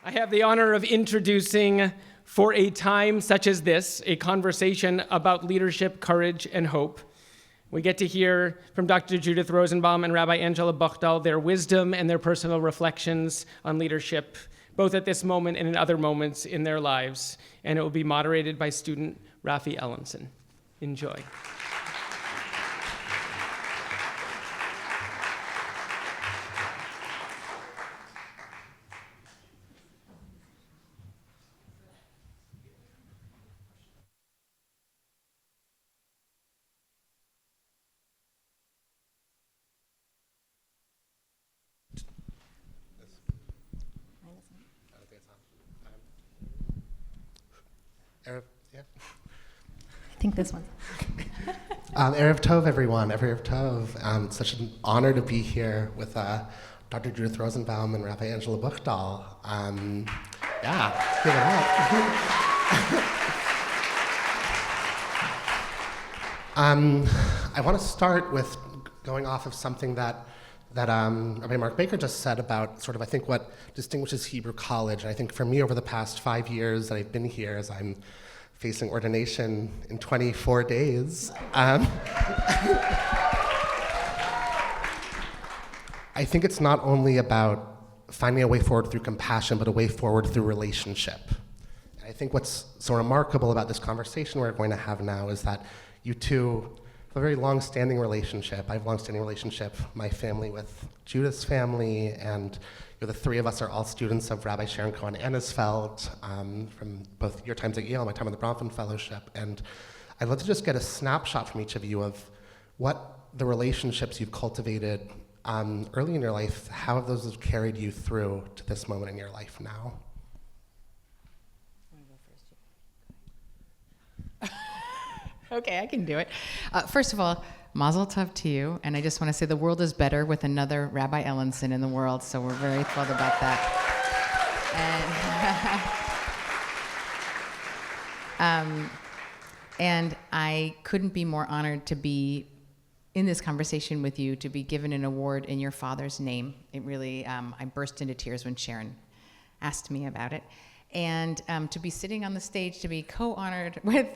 I have the honor of introducing, for a time such as this, a conversation about leadership, courage, and hope. We get to hear from Dr. Judith Rosenbaum and Rabbi Angela Buchdahl their wisdom and their personal reflections on leadership, both at this moment and in other moments in their lives. And it will be moderated by student Rafi Ellenson. Enjoy. I think this one. Erev Tov, everyone. Erev Tov. Such an honor to be here with Dr. Judith Rosenbaum and Rabbi Angela Buchdahl. Give it up. I want to start with going off of something that Rabbi Mark Baker just said about sort of, I think, what distinguishes Hebrew College. And I think for me, over the past 5 years that I've been here, as I'm facing ordination in 24 days, I think it's not only about finding a way forward through compassion, but a way forward through relationship. And I think what's so remarkable about this conversation we're going to have now is that you two have a very long-standing relationship. I have a long-standing relationship, my family with Judith's family, and the three of us are all students of Rabbi Sharon Cohen Annisfeld from both your times at Yale and my time on the Bronfman Fellowship. And I'd love to just get a snapshot from each of you of what the relationships you've cultivated early in your life, how have those carried you through to this moment in your life now? Okay, I can do it. First of all, Mazel Tov to you, and I just want to say the world is better with another Rabbi Ellenson in the world, so we're very thrilled about that. And I couldn't be more honored to be in this conversation with you, to be given an award in your father's name. It really, I burst into tears when Sharon asked me about it. And to be sitting on the stage, to be co-honored with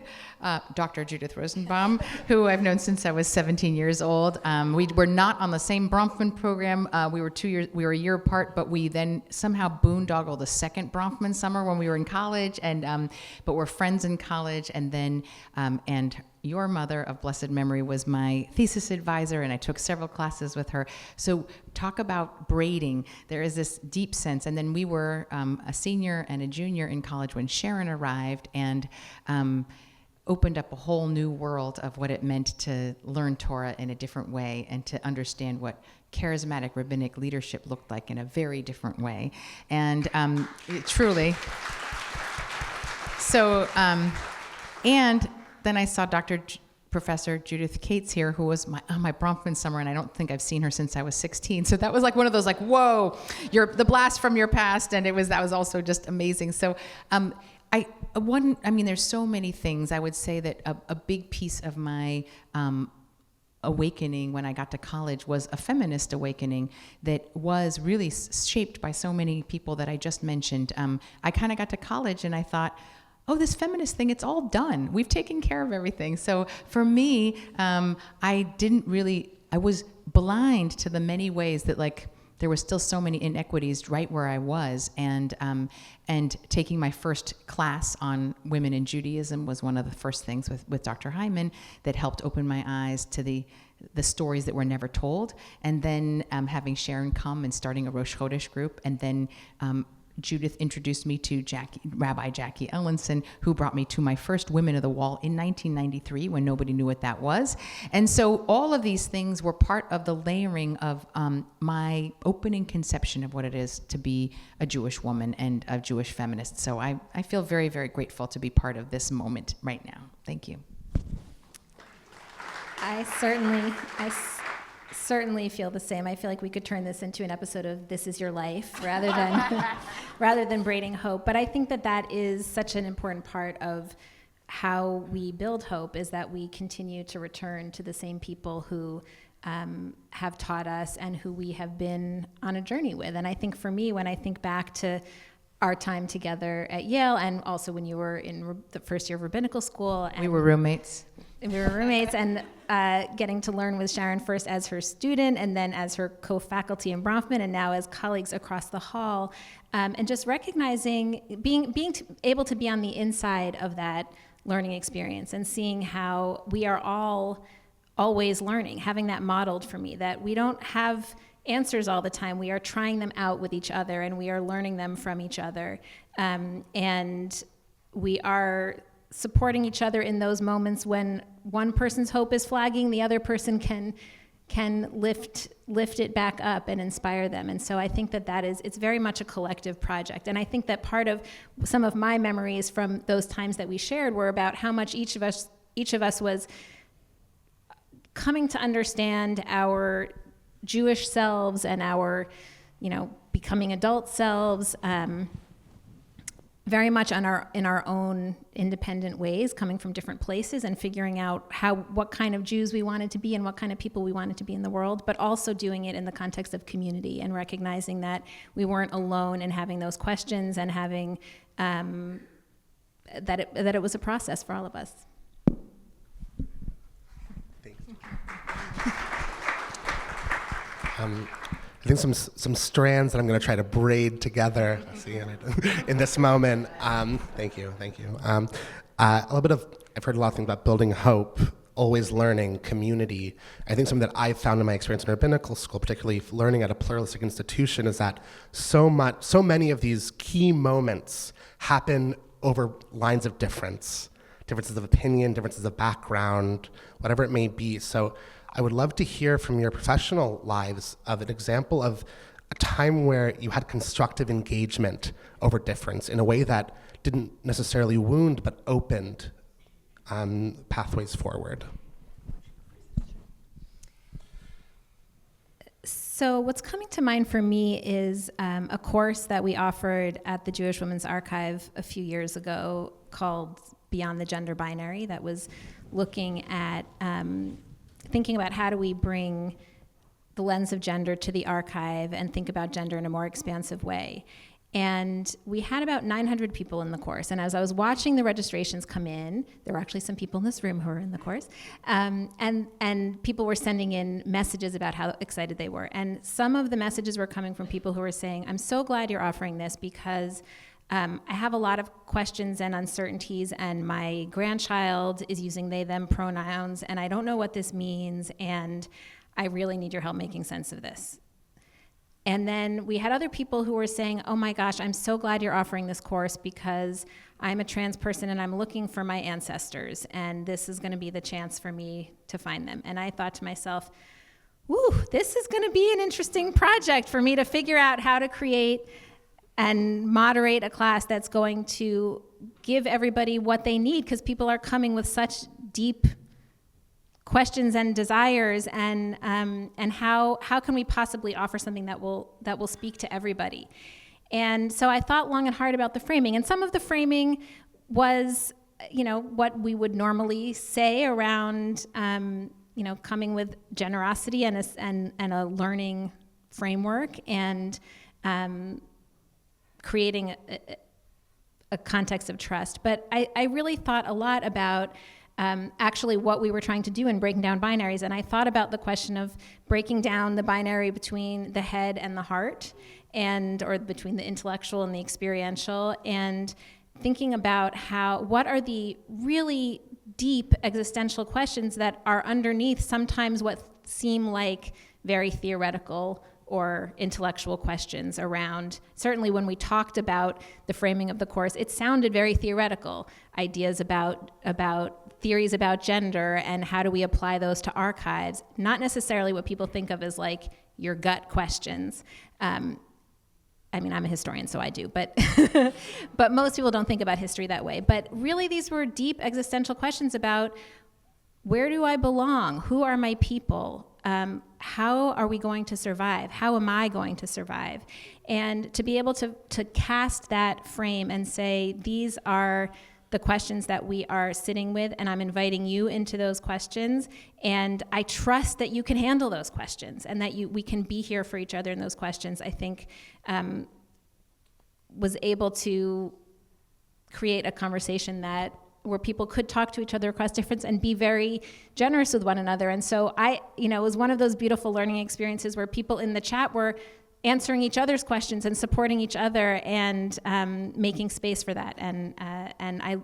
Dr. Judith Rosenbaum, who I've known since I was 17 years old. We were not on the same Bronfman program. We were a year apart, but we then somehow boondoggled a second Bronfman summer when we were in college, and but we're friends in college, and then and your mother of blessed memory was my thesis advisor, and I took several classes with her. So talk about braiding. There is this deep sense. And then we were a senior and a junior in college when Sharon arrived, and opened up a whole new world of what it meant to learn Torah in a different way and to understand what charismatic rabbinic leadership looked like in a very different way. And truly. So, and then I saw Professor Judith Cates here, who was my Bronfman summer, and I don't think I've seen her since I was 16. So that was like one of those like, whoa, you're the blast from your past, and that was also just amazing. So there's so many things. I would say that a big piece of my awakening when I got to college was a feminist awakening that was really shaped by so many people that I just mentioned. I kind of got to college and I thought, oh, this feminist thing, it's all done. We've taken care of everything. So for me, I was blind to the many ways that there were still so many inequities right where I was. And taking my first class on women in Judaism was one of the first things with Dr. Hyman that helped open my eyes to the stories that were never told. And then having Sharon come and starting a Rosh Chodesh group, and then Judith introduced me to Rabbi Jackie Ellenson, who brought me to my first Women of the Wall in 1993 when nobody knew what that was. And so all of these things were part of the layering of my opening conception of what it is to be a Jewish woman and a Jewish feminist. So I feel very, very grateful to be part of this moment right now. Thank you. I certainly feel the same. I feel like we could turn this into an episode of This Is Your Life rather than braiding hope. But I think that is such an important part of how we build hope, is that we continue to return to the same people who have taught us and who we have been on a journey with. And I think for me, when I think back to our time together at Yale, and also when you were in the first year of rabbinical school. And We were roommates. we were roommates, and getting to learn with Sharon first as her student and then as her co-faculty in Bronfman, and now as colleagues across the hall, and just recognizing, being able to be on the inside of that learning experience and seeing how we are all always learning, having that modeled for me, that we don't have answers all the time. We are trying them out with each other, and we are learning them from each other. And we are supporting each other in those moments when one person's hope is flagging, the other person can lift it back up and inspire them. And so I think it's very much a collective project. And I think that part of some of my memories from those times that we shared were about how much each of us was coming to understand our Jewish selves and our, becoming adult selves, very much in our own independent ways, coming from different places and figuring out what kind of Jews we wanted to be and what kind of people we wanted to be in the world, but also doing it in the context of community and recognizing that we weren't alone in having those questions and having that it was a process for all of us. I think some strands that I'm going to try to braid together in this moment. Thank you. I've heard a lot of things about building hope, always learning, community. I think something that I've found in my experience in rabbinical school, particularly learning at a pluralistic institution, is that so many of these key moments happen over lines of difference, differences of opinion, differences of background, whatever it may be. So I would love to hear from your professional lives of an example of a time where you had constructive engagement over difference in a way that didn't necessarily wound, but opened pathways forward. So what's coming to mind for me is a course that we offered at the Jewish Women's Archive a few years ago called Beyond the Gender Binary, that was looking at thinking about how do we bring the lens of gender to the archive and think about gender in a more expansive way. And we had about 900 people in the course. And as I was watching the registrations come in, there were actually some people in this room who were in the course, and people were sending in messages about how excited they were. And some of the messages were coming from people who were saying, I'm so glad you're offering this because I have a lot of questions and uncertainties, and my grandchild is using they, them pronouns, and I don't know what this means, and I really need your help making sense of this. And then we had other people who were saying, oh my gosh, I'm so glad you're offering this course because I'm a trans person and I'm looking for my ancestors, and this is going to be the chance for me to find them. And I thought to myself, woo, this is going to be an interesting project for me to figure out how to create and moderate a class that's going to give everybody what they need, because people are coming with such deep questions and desires, and how can we possibly offer something that will speak to everybody? And so I thought long and hard about the framing, and some of the framing was, what we would normally say around, coming with generosity and a learning framework, and creating a context of trust. But I really thought a lot about actually what we were trying to do in breaking down binaries. And I thought about the question of breaking down the binary between the head and the heart, or between the intellectual and the experiential, and thinking about what are the really deep existential questions that are underneath sometimes what seem like very theoretical or intellectual questions around. Certainly when we talked about the framing of the course, it sounded very theoretical. Ideas about theories about gender and how do we apply those to archives, not necessarily what people think of as like your gut questions. I'm a historian, so I do, but but most people don't think about history that way. But really these were deep existential questions about where do I belong? Who are my people? How are we going to survive? How am I going to survive? And to be able to cast that frame and say, these are the questions that we are sitting with, and I'm inviting you into those questions, and I trust that you can handle those questions and that we can be here for each other in those questions, I think was able to create a conversation where people could talk to each other across difference and be very generous with one another. And so it was one of those beautiful learning experiences where people in the chat were answering each other's questions and supporting each other and making space for that. And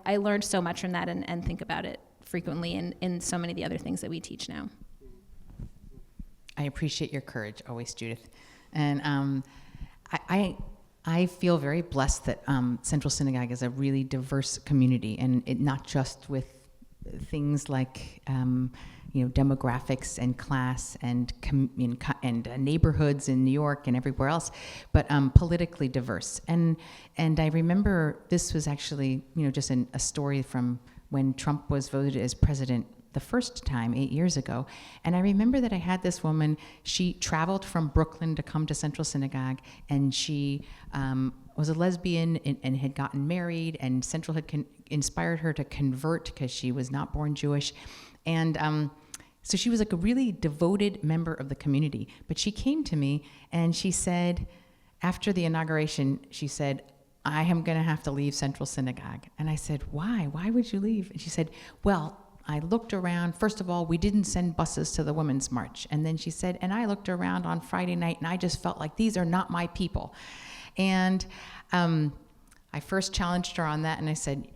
I learned so much from that and think about it frequently in so many of the other things that we teach now. I appreciate your courage always, Judith. And I feel very blessed that Central Synagogue is a really diverse community, and it not just with things like demographics and class and neighborhoods in New York and everywhere else, but politically diverse. And I remember this was actually just a story from when Trump was voted as president the first time 8 years ago. And I remember that I had this woman, she traveled from Brooklyn to come to Central Synagogue, and she was a lesbian and had gotten married, and Central had inspired her to convert because she was not born Jewish. And so she was like a really devoted member of the community. But she came to me and she said, after the inauguration, she said, I am going to have to leave Central Synagogue. And I said, why? Why would you leave? And she said, well, I looked around. First of all, we didn't send buses to the Women's March. And then she said, and I looked around on Friday night and I just felt like these are not my people. And I first challenged her on that, and I said,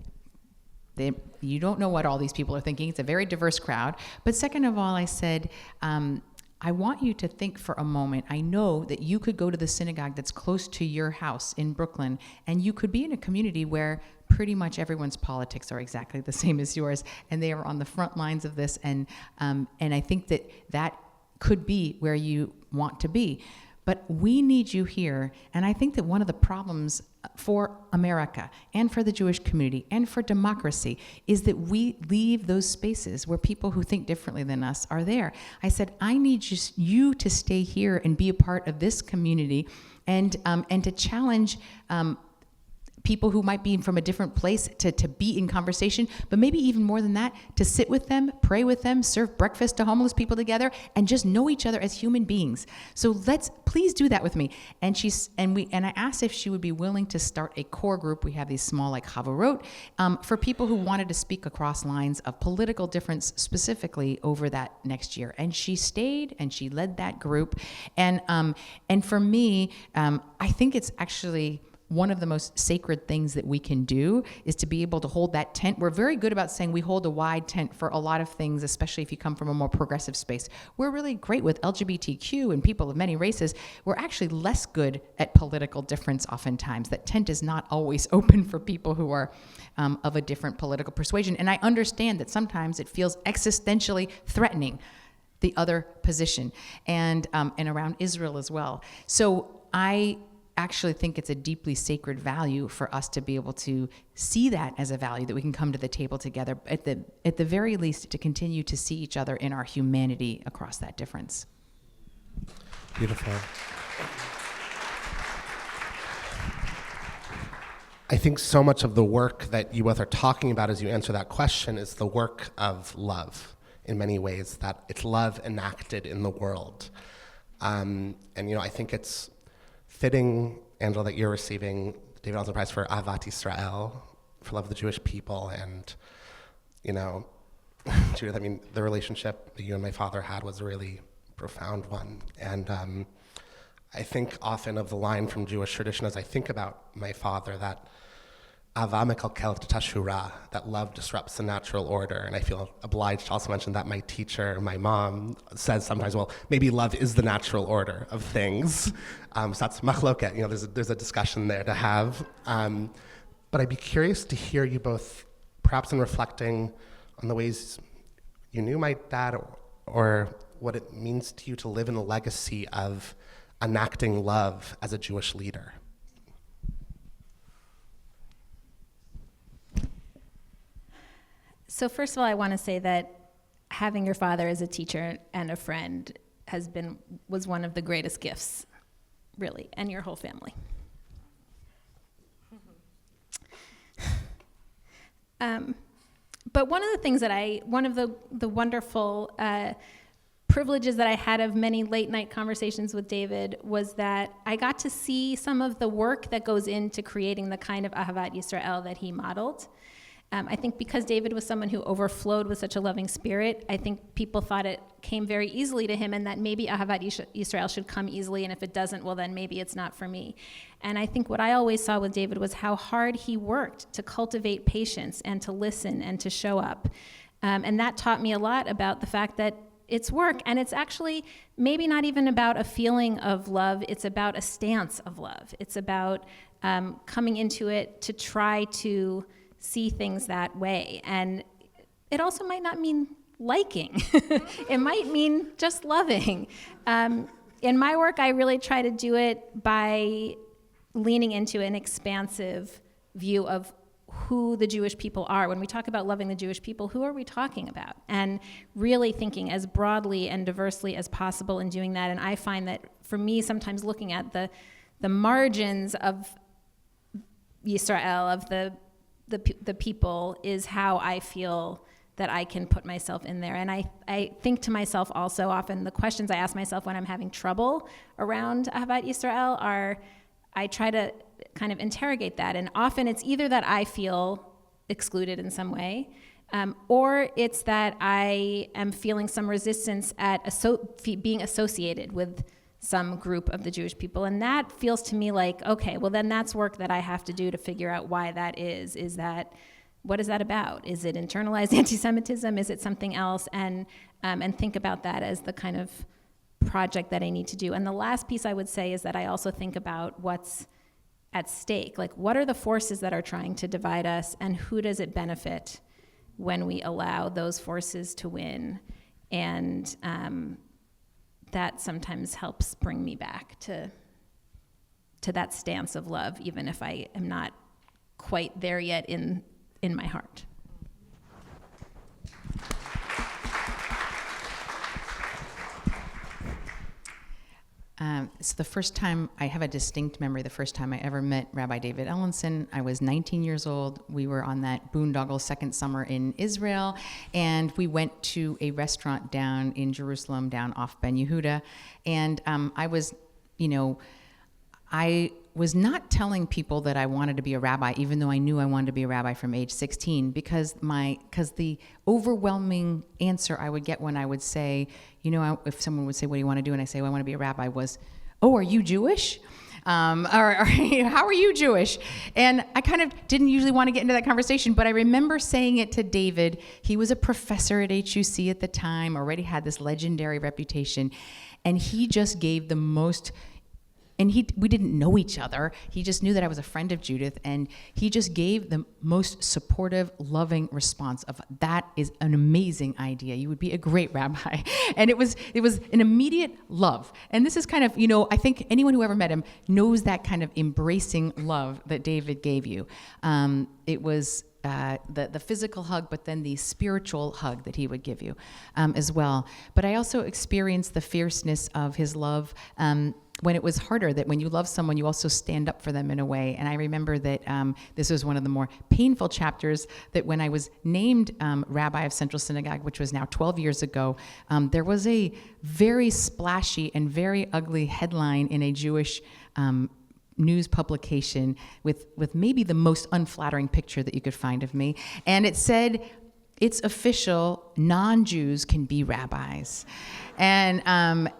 you don't know what all these people are thinking. It's a very diverse crowd. But second of all, I said, I want you to think for a moment. I know that you could go to the synagogue that's close to your house in Brooklyn, and you could be in a community where pretty much everyone's politics are exactly the same as yours, and they are on the front lines of this. And I think that could be where you want to be. But we need you here, and I think that one of the problems for America and for the Jewish community and for democracy is that we leave those spaces where people who think differently than us are there. I said, I need you to stay here and be a part of this community and to challenge people who might be from a different place to be in conversation, but maybe even more than that, to sit with them, pray with them, serve breakfast to homeless people together, and just know each other as human beings. So please do that with me. And I asked if she would be willing to start a core group. We have these small like Havarot for people who wanted to speak across lines of political difference specifically over that next year. And she stayed and she led that group. And for me, I think it's actually one of the most sacred things that we can do is to be able to hold that tent. We're very good about saying we hold a wide tent for a lot of things, especially if you come from a more progressive space. We're really great with LGBTQ and people of many races. We're actually less good at political difference oftentimes. That tent is not always open for people who are of a different political persuasion. And I understand that sometimes it feels existentially threatening, the other position, and around Israel as well. So I actually think it's a deeply sacred value for us to be able to see that as a value that we can come to the table together, at the very least to continue to see each other in our humanity across that difference. Beautiful. I think so much of the work that you both are talking about as you answer that question is the work of love in many ways, that it's love enacted in the world. And I think it's fitting, Angela, that you're receiving the David Ellenson Prize for Ahavat Israel, for love of the Jewish people. And, Judith, the relationship that you and my father had was a really profound one. And I think often of the line from Jewish tradition as I think about my father, that Ahava mekalkelet tashura, that love disrupts the natural order. And I feel obliged to also mention that my teacher, my mom, says sometimes, well, maybe love is the natural order of things. So that's machloket, there's a discussion there to have. But I'd be curious to hear you both, perhaps in reflecting on the ways you knew my dad, or what it means to you to live in a legacy of enacting love as a Jewish leader. So first of all, I want to say that having your father as a teacher and a friend was one of the greatest gifts, really, and your whole family. But one of the things that one of the wonderful privileges that I had of many late night conversations with David was that I got to see some of the work that goes into creating the kind of Ahavat Yisrael that he modeled. I think because David was someone who overflowed with such a loving spirit, I think people thought it came very easily to him, and that maybe Ahavat Yisrael should come easily, and if it doesn't, well, then maybe it's not for me. And I think what I always saw with David was how hard he worked to cultivate patience and to listen and to show up. And that taught me a lot about the fact that it's work, and it's actually maybe not even about a feeling of love, it's about a stance of love. It's about coming into it to try to see things that way. And it also might not mean liking. It might mean just loving. In my work, I really try to do it by leaning into an expansive view of who the Jewish people are. When we talk about loving the Jewish people, who are we talking about? And really thinking as broadly and diversely as possible in doing that. And I find that for me, sometimes looking at the margins of Yisrael, of the people, is how I feel that I can put myself in there. And I think to myself also often, the questions I ask myself when I'm having trouble around Ahavat Yisrael are, I try to kind of interrogate that. And often it's either that I feel excluded in some way, or it's that I am feeling some resistance at being associated with some group of the Jewish people. And that feels to me like, okay, well then that's work that I have to do to figure out why that is. What is that about? Is it internalized anti-Semitism? Is it something else? And think about that as the kind of project that I need to do. And the last piece I would say is that I also think about what's at stake. Like, what are the forces that are trying to divide us, and who does it benefit when we allow those forces to win? And that sometimes helps bring me back to that stance of love, even if I am not quite there yet in my heart. So the first time, I have a distinct memory, the first time I ever met Rabbi David Ellenson, I was 19 years old. We were on that boondoggle second summer in Israel, and we went to a restaurant down in Jerusalem, down off Ben Yehuda, and I was not telling people that I wanted to be a rabbi, even though I knew I wanted to be a rabbi from age 16, because the overwhelming answer I would get when I would say, if someone would say, "What do you want to do?" and I say, "Well, I want to be a rabbi," was, "Oh, are you Jewish? Or how are you Jewish?" And I kind of didn't usually want to get into that conversation, but I remember saying it to David. He was a professor at HUC at the time, already had this legendary reputation, and he just gave the most. And we didn't know each other. He just knew that I was a friend of Judith, and he just gave the most supportive, loving response of, "That is an amazing idea. You would be a great rabbi." And it was an immediate love. And this is kind of, I think anyone who ever met him knows that kind of embracing love that David gave you. It was the physical hug, but then the spiritual hug that he would give you as well. But I also experienced the fierceness of his love when it was harder, that when you love someone, you also stand up for them in a way. And I remember that this was one of the more painful chapters, that when I was named Rabbi of Central Synagogue, which was now 12 years ago, there was a very splashy and very ugly headline in a Jewish news publication with maybe the most unflattering picture that you could find of me. And it said, "It's official, non-Jews can be rabbis." And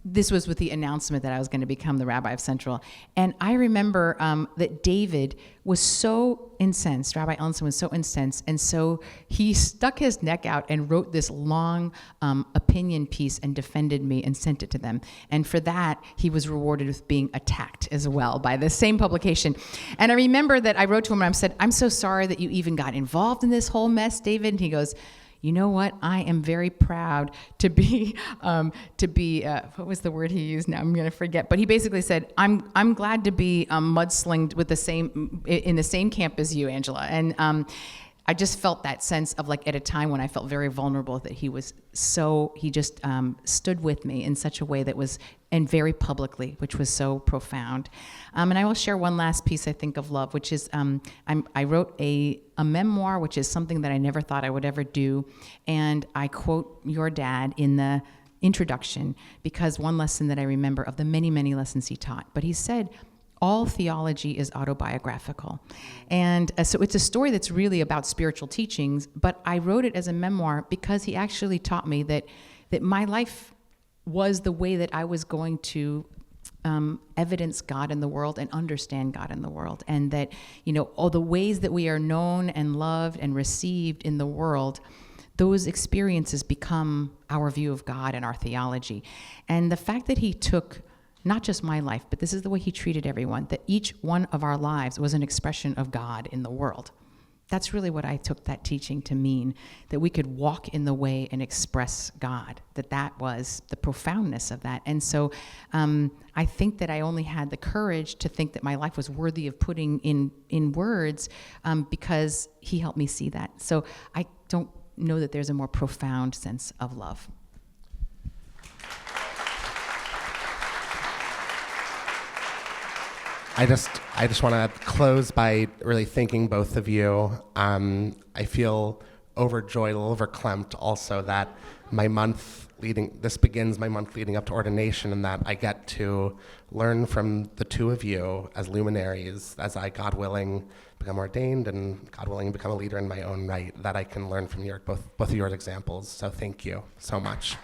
this was with the announcement that I was going to become the Rabbi of Central. And I remember that David was so incensed, Rabbi Ellenson was so incensed, and so he stuck his neck out and wrote this long opinion piece and defended me and sent it to them. And for that, he was rewarded with being attacked as well by the same publication. And I remember that I wrote to him and I said, "I'm so sorry that you even got involved in this whole mess, David." And he goes, "You know what? I am very proud to be what was the word he used? Now I'm going to forget. But he basically said, I'm glad to be mudslinged in the same camp as you, Angela." And I just felt that sense of like at a time when I felt very vulnerable that he just stood with me in such a way that was, and very publicly, which was so profound. And I will share one last piece, I think, of love, which is I wrote a memoir, which is something that I never thought I would ever do. And I quote your dad in the introduction, because one lesson that I remember of the many, many lessons he taught, but he said, all theology is autobiographical. And so it's a story that's really about spiritual teachings, but I wrote it as a memoir because he actually taught me that my life was the way that I was going to evidence God in the world and understand God in the world. And that, all the ways that we are known and loved and received in the world, those experiences become our view of God and our theology. And the fact that he took not just my life, but this is the way he treated everyone, that each one of our lives was an expression of God in the world. That's really what I took that teaching to mean, that we could walk in the way and express God, that was the profoundness of that. And so I think that I only had the courage to think that my life was worthy of putting in words because he helped me see that. So I don't know that there's a more profound sense of love. I just want to close by really thanking both of you. I feel overjoyed, a little verklempt also that this begins my month leading up to ordination, and that I get to learn from the two of you as luminaries, as I, God willing, become ordained and God willing, become a leader in my own right, that I can learn from both of your examples. So thank you so much.